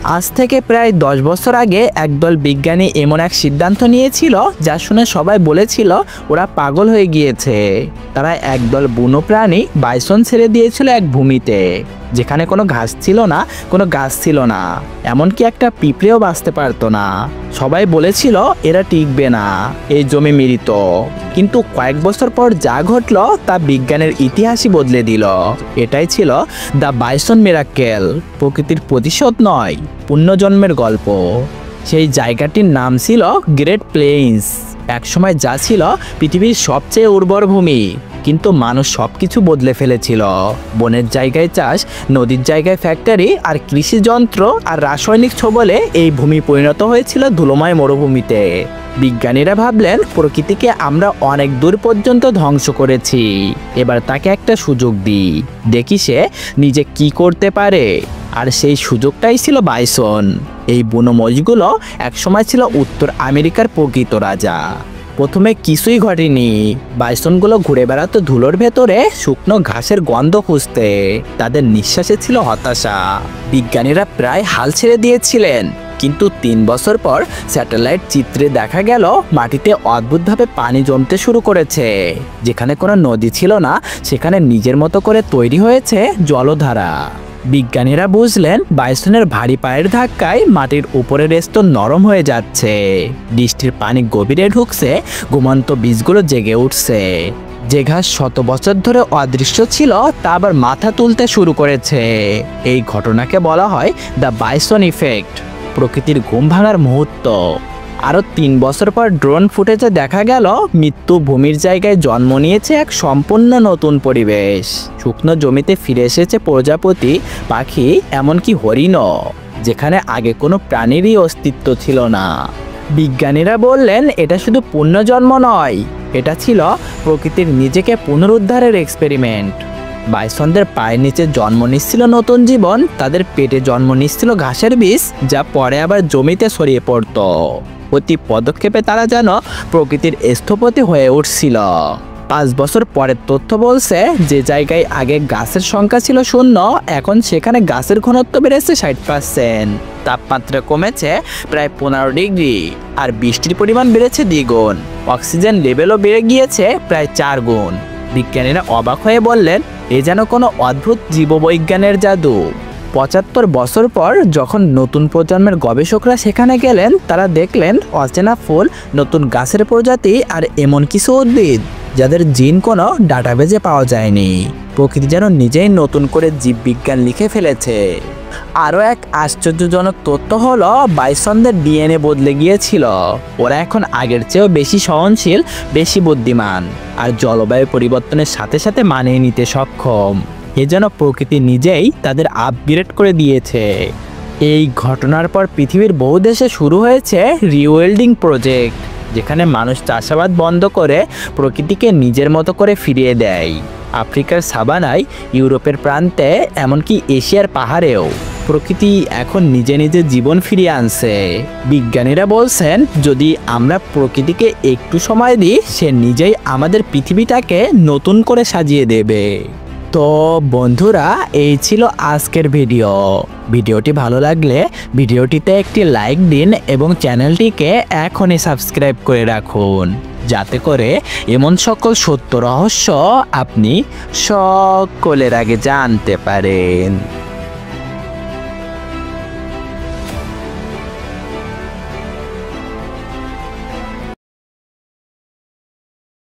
আজ থেকে প্রায় 10 বছর আগে একদল বিজ্ঞানী এমন এক সিদ্ধান্ত নিয়েছিল যা শুনে সবাই বলেছিল ওরা পাগল হয়ে গিয়েছে। তারা একদল বুনো প্রাণী বাইসন ছেড়ে দিয়েছিল এক ভূমিতে যেখানে কোনো ঘাস ছিল না, কোনো গাছ ছিল না, এমনকি একটা পিঁপড়েও বাঁচতে পারতো না। সবাই বলেছিল এরা টিকবে না, এই জমি মৃত। কিন্তু কয়েক বছর পর যা ঘটলো তা বিজ্ঞানের ইতিহাসই বদলে দিল। এটাই ছিল দ্য বাইসন মিরাক্কেল, প্রকৃতির প্রতিশোধ নয়, পুনর্জন্মের গল্প। সেই জায়গাটির নাম ছিল গ্রেট প্লেইনস। একসময় যা ছিল পৃথিবীর সবচেয়ে উর্বর ভূমি, কিন্তু মানুষ সবকিছু বদলে ফেলেছিল। বনের জায়গায় চাষ, নদীর জায়গায় ফ্যাক্টরি আর কৃষি যন্ত্র আর রাসায়নিক ছোবলে এই ভূমি পরিণত হয়েছিল ধুলোময় মরুভূমিতে। বিজ্ঞানীরা ভাবলেন প্রকৃতিকে আমরা অনেক দূর পর্যন্ত ধ্বংস করেছি, এবার তাকে একটা সুযোগ দিই, দেখি সে নিজে কি করতে পারে। আর সেই সুযোগটাই ছিল বাইসন। এই বুনো মহিষগুলো একসময় ছিল উত্তর আমেরিকার প্রকৃত রাজা। প্রথমে কিছুই ঘটেনি। বাইসনগুলো ঘুরে বেড়াতো ধুলোর ভেতরে শুকনো ঘাসের গন্ধ খুঁজতে। তাদের নিঃশ্বাসে ছিল হতাশা। বিজ্ঞানীরা প্রায় হাল ছেড়ে দিয়েছিলেন, কিন্তু 3 বছর পর স্যাটেলাইট চিত্রে দেখা গেল মাটিতে অদ্ভুতভাবে পানি জমতে শুরু করেছে। যেখানে কোনো নদী ছিল না, সেখানে নিজের মতো করে তৈরি হয়েছে জলধারা। বিজ্ঞানীরা বুঝলেন বাইসনের ভারী পায়ের ধাক্কায় মাটির উপরের স্তর নরম হয়ে যাচ্ছে। বৃষ্টির পানি গভীরে ঢুকছে, ঘুমন্ত বীজগুলো জেগে উঠছে। যে ঘাস শত বছর ধরে অদৃশ্য ছিল তা আবার মাথা তুলতে শুরু করেছে। এই ঘটনাকে বলা হয় দ্য বাইসন ইফেক্ট, প্রকৃতির ঘুম ভাঙার মুহূর্ত। আরও 3 বছর পর ড্রোন ফুটেজে দেখা গেল মৃত্যু ভূমির জায়গায় জন্ম নিয়েছে এক সম্পূর্ণ নতুন পরিবেশ। শুকনো জমিতে ফিরে এসেছে প্রজাপতি, পাখি, এমনকি হরিণও, যেখানে আগে কোনো প্রাণীরই অস্তিত্ব ছিল না। বিজ্ঞানীরা বললেন এটা শুধু পুনর্জন্ম নয়, এটা ছিল প্রকৃতির নিজেকে পুনরুদ্ধারের এক্সপেরিমেন্ট। বাইসনদের পায়ের নিচে জন্ম নিচ্ছিল নতুন জীবন, তাদের পেটে জন্ম নিচ্ছিল ঘাসের বীজ, যা পরে আবার জমিতে ছড়িয়ে পড়ত। প্রতি পদক্ষেপে তারা যেন প্রকৃতির স্থপতি হয়ে উঠছিল। 5 বছর পরের তথ্য বলছে যে জায়গায় আগে গাছের সংখ্যা ছিল 0, এখন সেখানে গাছের ঘনত্ব বেড়েছে 60%। তাপমাত্রা কমেছে প্রায় 15 ডিগ্রি, আর বৃষ্টির পরিমাণ বেড়েছে দ্বিগুণ। অক্সিজেন লেভেলও বেড়ে গিয়েছে প্রায় 4 গুণ। বিজ্ঞানীরা অবাক হয়ে বললেন এ যেন কোনো অদ্ভুত জীববৈজ্ঞানের জাদু। 75 বছর পর যখন নতুন প্রজন্মের গবেষকরা সেখানে গেলেন, তারা দেখলেন অচেনা ফুল, নতুন গাছের প্রজাতি আর এমন কিছু উদ্ভিদ যাদের জিন কোনো ডাটাবেজে পাওয়া যায়নি। প্রকৃতি যেন নিজেই নতুন করে জীববিজ্ঞান লিখে ফেলেছে। আরও এক আশ্চর্যজনক তথ্য হলো বাইসনদের ডিএনএ বদলে গিয়েছিল। ওরা এখন আগের চেয়েও বেশি সহনশীল, বেশি বুদ্ধিমান, আর জলবায়ু পরিবর্তনের সাথে সাথে মানিয়ে নিতে সক্ষম। এ যেন প্রকৃতি নিজেই তাদের আপগ্রেড করে দিয়েছে। এই ঘটনার পর পৃথিবীর বহু দেশে শুরু হয়েছে রিওয়েল্ডিং প্রজেক্ট, যেখানে মানুষ চাষাবাদ বন্ধ করে প্রকৃতিকে নিজের মতো করে ফিরিয়ে দেয়। আফ্রিকার সাভানায়, ইউরোপের প্রান্তে, এমনকি এশিয়ার পাহাড়েও প্রকৃতি এখন নিজে নিজে জীবন ফিরিয়ে আনছে। বিজ্ঞানীরা বলছেন যদি আমরা প্রকৃতিকে একটু সময় দিই, সে নিজেই আমাদের পৃথিবীটাকে নতুন করে সাজিয়ে দেবে। তো বন্ধুরা, এই ছিল আজকের ভিডিওটি ভালো লাগলে ভিডিওটিতে একটি লাইক দিন এবং চ্যানেলটিকে এখনই সাবস্ক্রাইব করে রাখুন, যাতে করে এমন সকল সত্য রহস্য আপনি সকলের আগে জানতে পারেন।